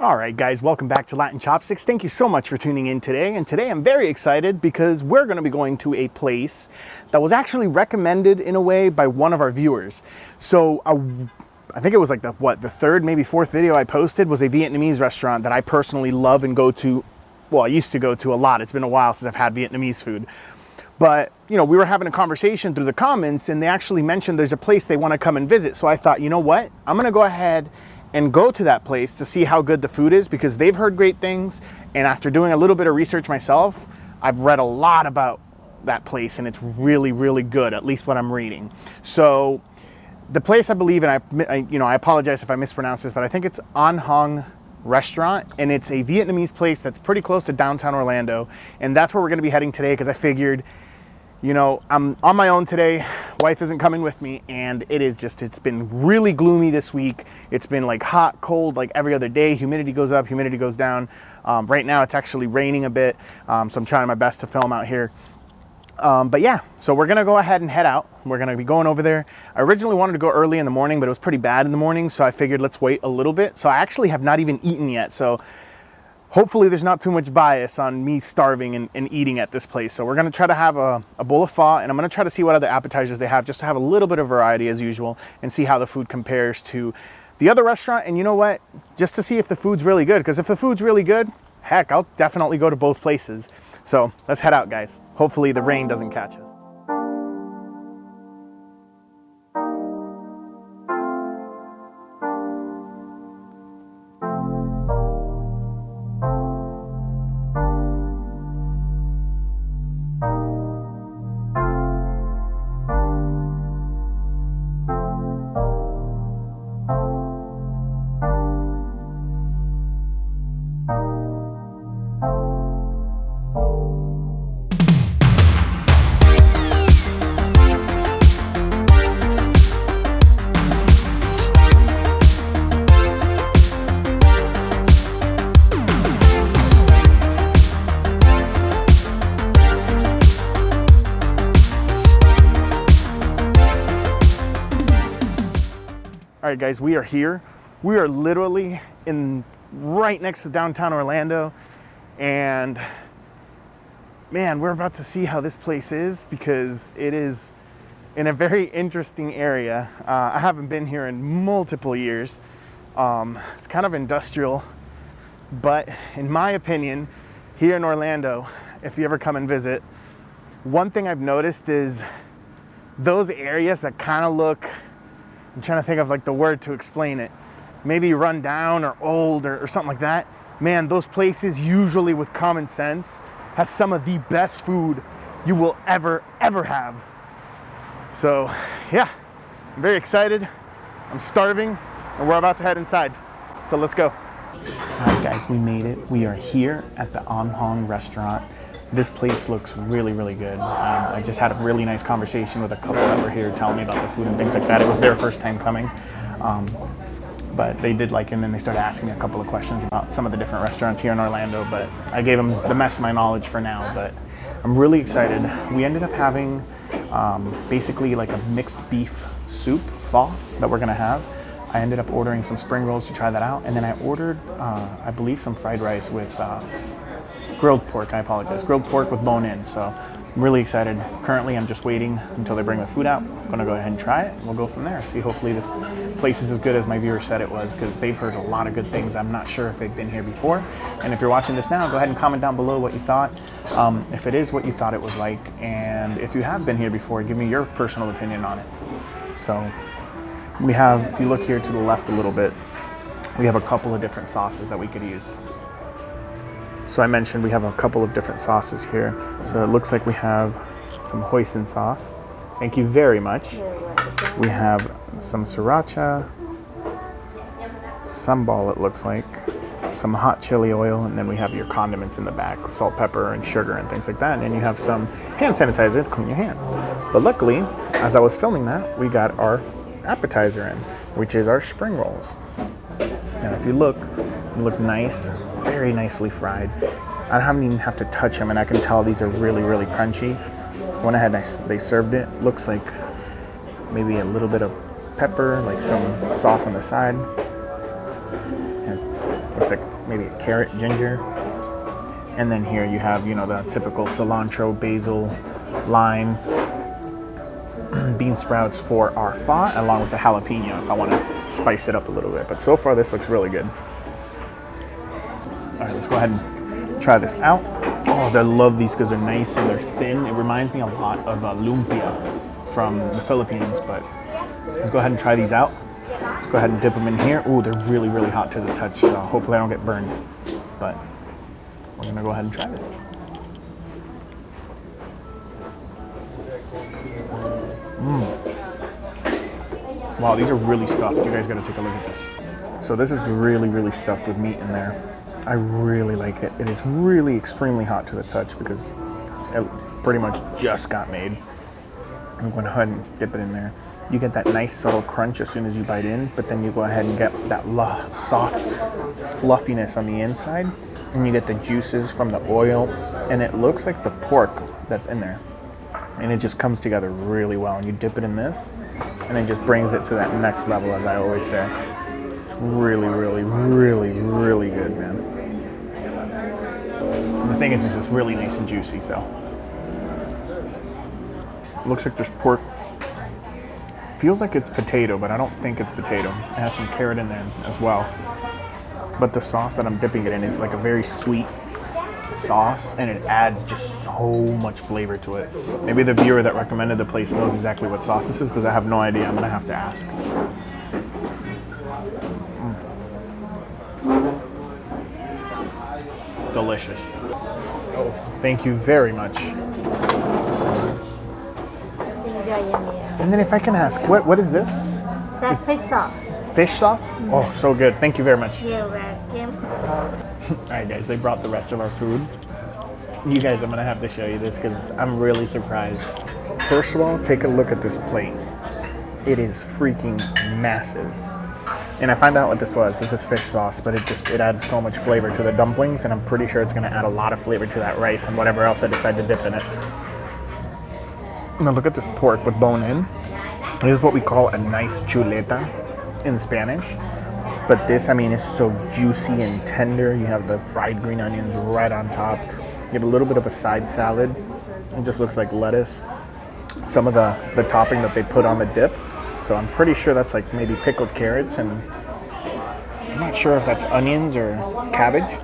All right, guys, welcome back to Latin Chopsticks. Thank you so much for tuning in today. And today I'm very excited because we're going to be going to a place that was actually recommended in a way by one of our viewers. So I think it was like the third, maybe fourth video I posted was a Vietnamese restaurant that I personally love and go to. Well, I used to go to a lot. It's been a while since I've had Vietnamese food. But, you know, we were having a conversation through the comments and they actually mentioned there's a place they want to come and visit. So I thought, you know what? I'm going to go ahead and go to that place to see how good the food is because they've heard great things. And after doing a little bit of research myself, I've read a lot about that place and it's really, really good, at least what I'm reading. So the place I believe, and I apologize if I mispronounce this, but I think it's Anh Hong Restaurant, and it's a Vietnamese place that's pretty close to downtown Orlando. And that's where we're gonna be heading today because I figured, you know, I'm on my own today. Wife isn't coming with me, and it's been really gloomy this week. It's been like hot, cold, like every other day. Humidity goes up, humidity goes down. Right now it's actually raining a bit, so I'm trying my best to film out here. But yeah, so we're gonna go ahead and head out. We're gonna be going over there. I originally wanted to go early in the morning, but it was pretty bad in the morning, so I figured let's wait a little bit. So I actually have not even eaten yet, so hopefully there's not too much bias on me starving and eating at this place. So we're gonna try to have a bowl of pho, and I'm gonna try to see what other appetizers they have, just to have a little bit of variety as usual, and see how the food compares to the other restaurant. And you know what? Just to see if the food's really good, because if the food's really good, heck, I'll definitely go to both places. So let's head out, guys. Hopefully the rain doesn't catch us. All right, guys, we are here. We are literally right next to downtown Orlando. And man, we're about to see how this place is because it is in a very interesting area. I haven't been here in multiple years. It's kind of industrial, but in my opinion, here in Orlando, if you ever come and visit, one thing I've noticed is those areas that kind of look, I'm trying to think of like the word to explain it, maybe run down or old or something like that. Man, those places usually with common sense has some of the best food you will ever have. So yeah, I'm very excited. I'm starving and we're about to head inside. So let's go. All right, guys, we made it. We are here at the Anh Hong Restaurant. This place looks really, really good. I just had a really nice conversation with a couple that were here telling me about the food and things like that. It was their first time coming, but they did like it, and then they started asking me a couple of questions about some of the different restaurants here in Orlando, but I gave them the best of my knowledge for now, but I'm really excited. We ended up having basically like a mixed beef soup, pho, that we're gonna have. I ended up ordering some spring rolls to try that out, and then I ordered, I believe, some fried rice with grilled pork. I apologize. Grilled pork with bone-in. So I'm really excited. Currently, I'm just waiting until they bring the food out. I'm gonna go ahead and try it. And we'll go from there. See, hopefully this place is as good as my viewer said it was, because they've heard a lot of good things. I'm not sure if they've been here before. And if you're watching this now, go ahead and comment down below what you thought. If it is what you thought it was like, and if you have been here before, give me your personal opinion on it. So we have, if you look here to the left a little bit, we have a couple of different sauces that we could use. So I mentioned we have a couple of different sauces here. So it looks like we have some hoisin sauce. Thank you very much. We have some sriracha, sambal it looks like, some hot chili oil, and then we have your condiments in the back, salt, pepper, and sugar, and things like that. And then you have some hand sanitizer to clean your hands. But luckily, as I was filming that, we got our appetizer in, which is our spring rolls. Now if you look, they look nice, very nicely fried. I don't even have to touch them, and I can tell these are really, really crunchy. Went ahead and they served it. Looks like maybe a little bit of pepper, like some sauce on the side. And looks like maybe a carrot, ginger. And then here you have, you know, the typical cilantro, basil, lime, bean sprouts for our pho, along with the jalapeno if I want to spice it up a little bit. But so far, this looks really good. All right, let's go ahead and try this out. Oh, I love these because they're nice and they're thin. It reminds me a lot of lumpia from the Philippines, but let's go ahead and try these out. Let's go ahead and dip them in here. Ooh, they're really, really hot to the touch, so hopefully I don't get burned. But we're gonna go ahead and try this. Wow, these are really stuffed. You guys gotta take a look at this. So this is really, really stuffed with meat in there. I really like it. It is really extremely hot to the touch because it pretty much just got made. I'm going to go ahead and dip it in there. You get that nice subtle crunch as soon as you bite in, but then you go ahead and get that soft fluffiness on the inside, and you get the juices from the oil, and it looks like the pork that's in there. And it just comes together really well, and you dip it in this, and it just brings it to that next level, as I always say. It's really, really, really, really good, man. The thing is, it's just really nice and juicy, so. It looks like there's pork. Feels like it's potato, but I don't think it's potato. It has some carrot in there as well. But the sauce that I'm dipping it in is like a very sweet sauce, and it adds just so much flavor to it. Maybe the viewer that recommended the place knows exactly what sauce this is, because I have no idea. I'm gonna have to ask. Delicious. Oh, thank you very much. And then if I can ask, what is this? That fish sauce. Fish sauce? Oh, so good. Thank you very much. You're welcome. All right, guys, they brought the rest of our food. You guys, I'm gonna have to show you this because I'm really surprised. First of all, take a look at this plate. It is freaking massive. And I found out what this was. This is fish sauce, but it adds so much flavor to the dumplings, and I'm pretty sure it's gonna add a lot of flavor to that rice and whatever else I decide to dip in it. Now look at this pork with bone in. This is what we call a nice chuleta in Spanish. But this, I mean, is so juicy and tender. You have the fried green onions right on top. You have a little bit of a side salad. It just looks like lettuce. Some of the topping that they put on the dip. So I'm pretty sure that's like maybe pickled carrots, and I'm not sure if that's onions or cabbage.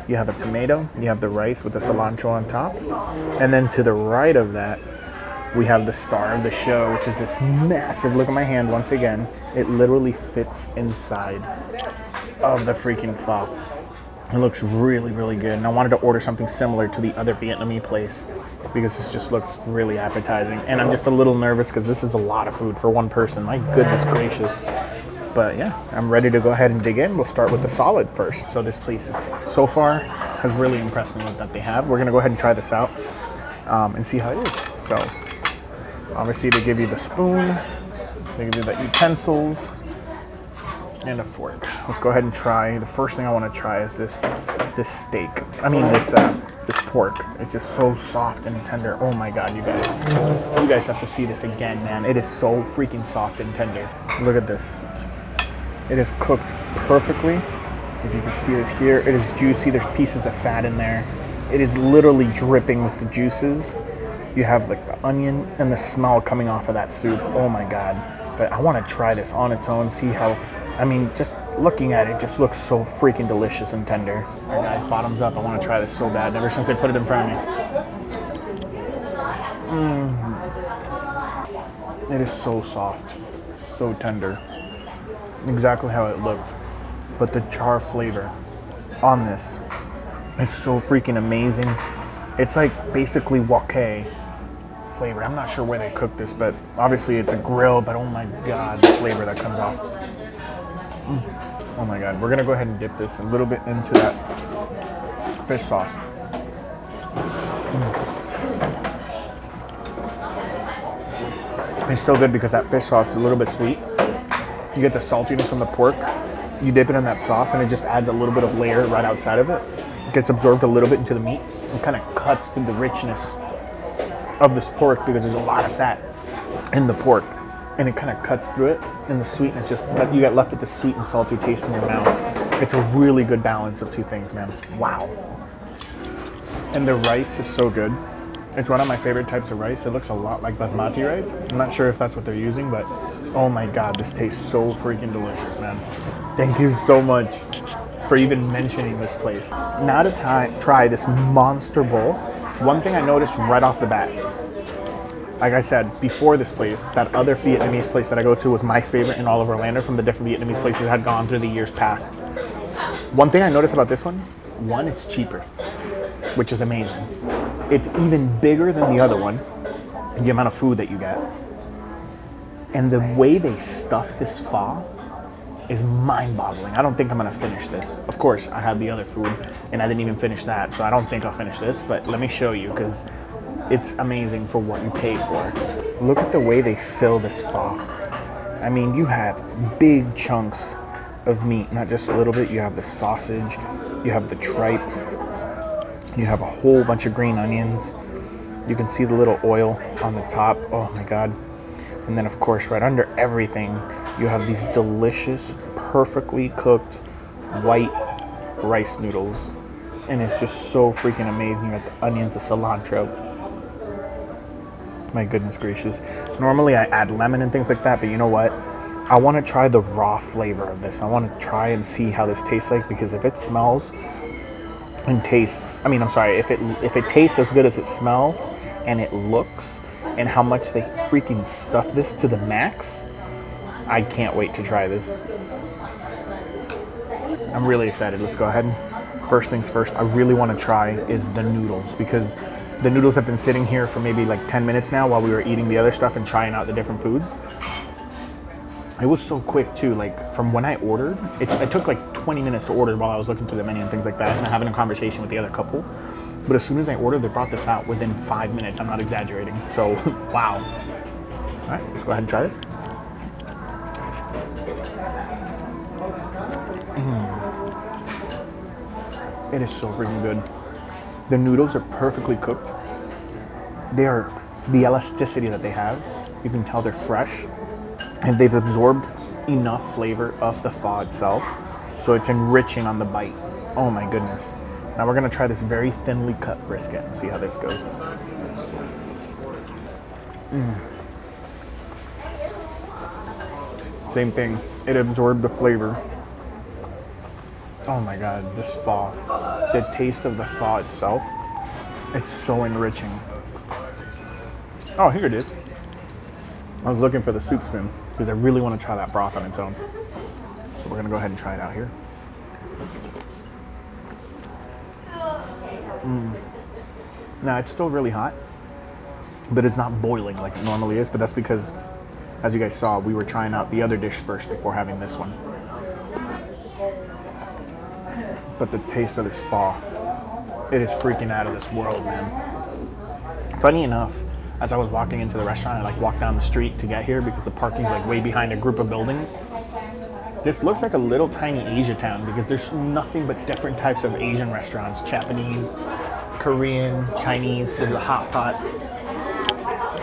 You have a tomato. You have the rice with the cilantro on top. And then to the right of that, we have the star of the show, which is this massive, look at my hand once again, it literally fits inside of the freaking pho. It looks really, really good. And I wanted to order something similar to the other Vietnamese place because this just looks really appetizing. And I'm just a little nervous because this is a lot of food for one person. My goodness gracious. But yeah, I'm ready to go ahead and dig in. We'll start with the solid first. So this place is, so far, has really impressed me with what they have. We're gonna go ahead and try this out and see how it is. So obviously they give you the spoon, they give you the utensils, and a fork. Let's go ahead and try. The first thing I want to try is this steak. I mean this pork. It's just so soft and tender. Oh my god, you guys have to see this again, man. It is so freaking soft and tender. Look at this. It is cooked perfectly. If you can see this here, it is juicy. There's pieces of fat in there. It is literally dripping with the juices. You have like the onion and the smell coming off of that soup. Oh my god. But I want to try this on its own, see how, I mean, just looking at it just looks so freaking delicious and tender. All right guys, bottoms up. I want to try this so bad ever since they put it in front of me. It is so soft, so tender. Exactly how it looked. But the char flavor on this is so freaking amazing. It's like basically wok flavor. I'm not sure where they cook this, but obviously it's a grill, but oh my god, the flavor that comes off. Oh my god. We're gonna go ahead and dip this a little bit into that fish sauce. It's so good because that fish sauce is a little bit sweet. You get the saltiness from the pork. You dip it in that sauce and it just adds a little bit of layer right outside of it. It gets absorbed a little bit into the meat. It kind of cuts through the richness of this pork because there's a lot of fat in the pork, and it kind of cuts through it, and the sweetness just, you get left with the sweet and salty taste in your mouth. It's a really good balance of two things, man. Wow. And the rice is so good. It's one of my favorite types of rice. It looks a lot like basmati rice. I'm not sure if that's what they're using, but oh my God, this tastes so freaking delicious, man. Thank you so much for even mentioning this place. Now to try this monster bowl. One thing I noticed right off the bat, like I said, before this place, that other Vietnamese place that I go to was my favorite in all of Orlando from the different Vietnamese places I had gone through the years past. One thing I noticed about this one, it's cheaper, which is amazing. It's even bigger than the other one, the amount of food that you get. And the way they stuff this pho is mind-boggling. I don't think I'm gonna finish this. Of course, I had the other food and I didn't even finish that, so I don't think I'll finish this, but let me show you because it's amazing for what you pay for. Look at the way they fill this pho. I mean, you have big chunks of meat, not just a little bit. You have the sausage, you have the tripe, you have a whole bunch of green onions. You can see the little oil on the top. Oh my God. And then of course, right under everything, you have these delicious, perfectly cooked white rice noodles. And it's just so freaking amazing. You got the onions, the cilantro. My goodness gracious. Normally I add lemon and things like that, but you know what? I want to try the raw flavor of this. I want to try and see how this tastes like, because if it smells and tastes, if it tastes as good as it smells and it looks, and how much they freaking stuff this to the max, I can't wait to try this. I'm really excited. Let's go ahead. First things first, I really want to try is the noodles, because the noodles have been sitting here for maybe like 10 minutes now while we were eating the other stuff and trying out the different foods. It was so quick too, like from when I ordered, it took like 20 minutes to order while I was looking through the menu and things like that and having a conversation with the other couple. But as soon as I ordered, they brought this out within 5 minutes. I'm not exaggerating. So, wow. All right, let's go ahead and try this. It is so freaking good. The noodles are perfectly cooked. The elasticity that they have, you can tell they're fresh, and they've absorbed enough flavor of the pho itself, so it's enriching on the bite. Oh my goodness. Now we're gonna try this very thinly cut brisket and see how this goes. Same thing, it absorbed the flavor. Oh my God, this pho. The taste of the pho itself, it's so enriching. Oh, here it is. I was looking for the soup spoon because I really want to try that broth on its own. So we're gonna go ahead and try it out here. Now it's still really hot, but it's not boiling like it normally is, but that's because, as you guys saw, we were trying out the other dish first before having this one. But the taste of this pho, it is freaking out of this world, man. Funny enough, as I was walking into the restaurant, I like walked down the street to get here because the parking's like way behind a group of buildings. This looks like a little tiny Asia town because there's nothing but different types of Asian restaurants. Japanese, Korean, Chinese, there's a hot pot.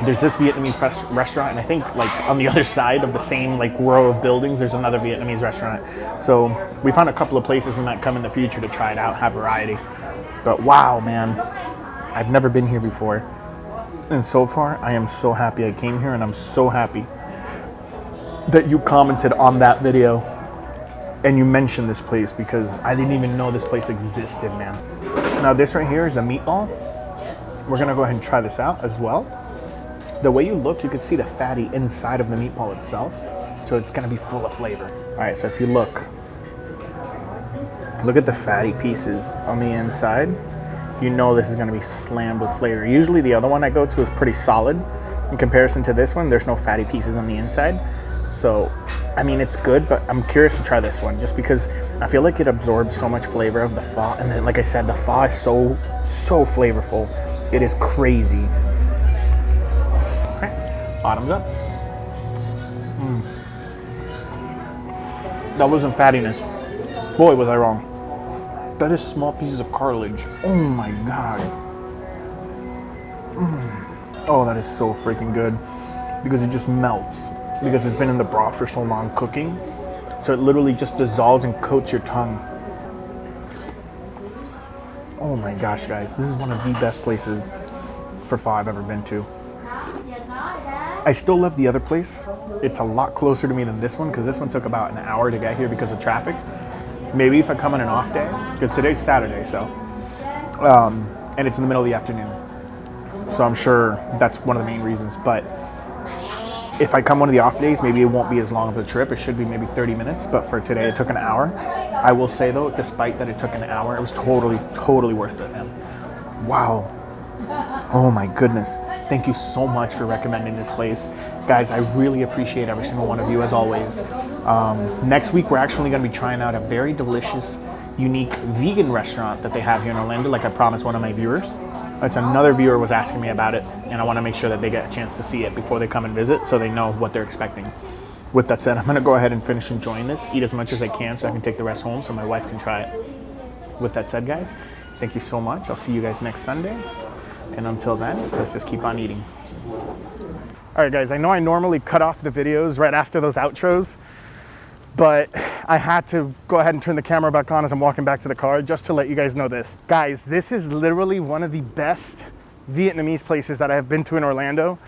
There's this Vietnamese restaurant, and I think like on the other side of the same like row of buildings, there's another Vietnamese restaurant. So we found a couple of places we might come in the future to try it out, have variety. But wow, man, I've never been here before. And so far, I am so happy I came here, and I'm so happy that you commented on that video and you mentioned this place, because I didn't even know this place existed, man. Now this right here is a meatball. We're gonna go ahead and try this out as well. The way you look, you can see the fatty inside of the meatball itself. So it's gonna be full of flavor. All right, so if you look at the fatty pieces on the inside, you know this is gonna be slammed with flavor. Usually the other one I go to is pretty solid. In comparison to this one, there's no fatty pieces on the inside. So, I mean, it's good, but I'm curious to try this one just because I feel like it absorbs so much flavor of the pho. And then, like I said, the pho is so flavorful. It is crazy. All right, bottoms up. That wasn't fattiness. Boy, was I wrong. That is small pieces of cartilage. Oh my God. Oh, that is so freaking good because it just melts. Because it's been in the broth for so long cooking. So it literally just dissolves and coats your tongue. Oh my gosh, guys, this is one of the best places for pho I've ever been to. I still love the other place. It's a lot closer to me than this one because this one took about an hour to get here because of traffic. Maybe if I come on an off day, because today's Saturday, so, and it's in the middle of the afternoon. So I'm sure that's one of the main reasons. But if I come one of the off days, maybe it won't be as long of a trip. It should be maybe 30 minutes, but for today it took an hour. I will say though, despite that it took an hour, it was totally worth it, man. Wow. Oh my goodness. Thank you so much for recommending this place. Guys, I really appreciate every single one of you as always. Next week, we're actually gonna be trying out a very delicious, unique vegan restaurant that they have here in Orlando, like I promised one of my viewers. It's another viewer was asking me about it, and I want to make sure that they get a chance to see it before they come and visit so they know what they're expecting. With that said, I'm going to go ahead and finish enjoying this, eat as much as I can so I can take the rest home so my wife can try it. With that said, guys, thank you so much. I'll see you guys next Sunday. And until then, let's just keep on eating. All right, guys, I know I normally cut off the videos right after those outros, but I had to go ahead and turn the camera back on as I'm walking back to the car just to let you guys know this. Guys, this is literally one of the best Vietnamese places that I have been to in Orlando.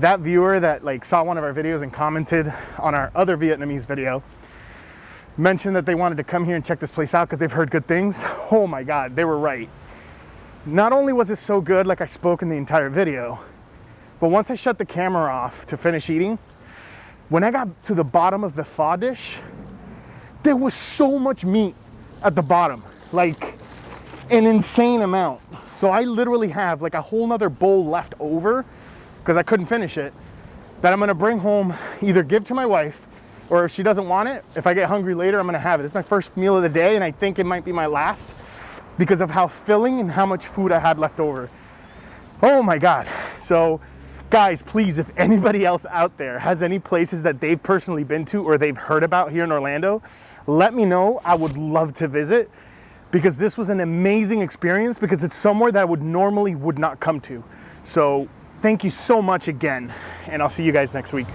That viewer that saw one of our videos and commented on our other Vietnamese video mentioned that they wanted to come here and check this place out because they've heard good things. Oh my God, they were right. Not only was it so good like I spoke in the entire video, but once I shut the camera off to finish eating, when I got to the bottom of the pho dish, there was so much meat at the bottom, like an insane amount. So I literally have like a whole nother bowl left over because I couldn't finish it that I'm gonna bring home, either give to my wife, or if she doesn't want it, if I get hungry later, I'm gonna have it. It's my first meal of the day and I think it might be my last because of how filling and how much food I had left over. Oh my God. So guys, please, if anybody else out there has any places that they've personally been to or they've heard about here in Orlando, let me know. I would love to visit because this was an amazing experience because it's somewhere that I would normally not come to. So thank you so much again, and I'll see you guys next week.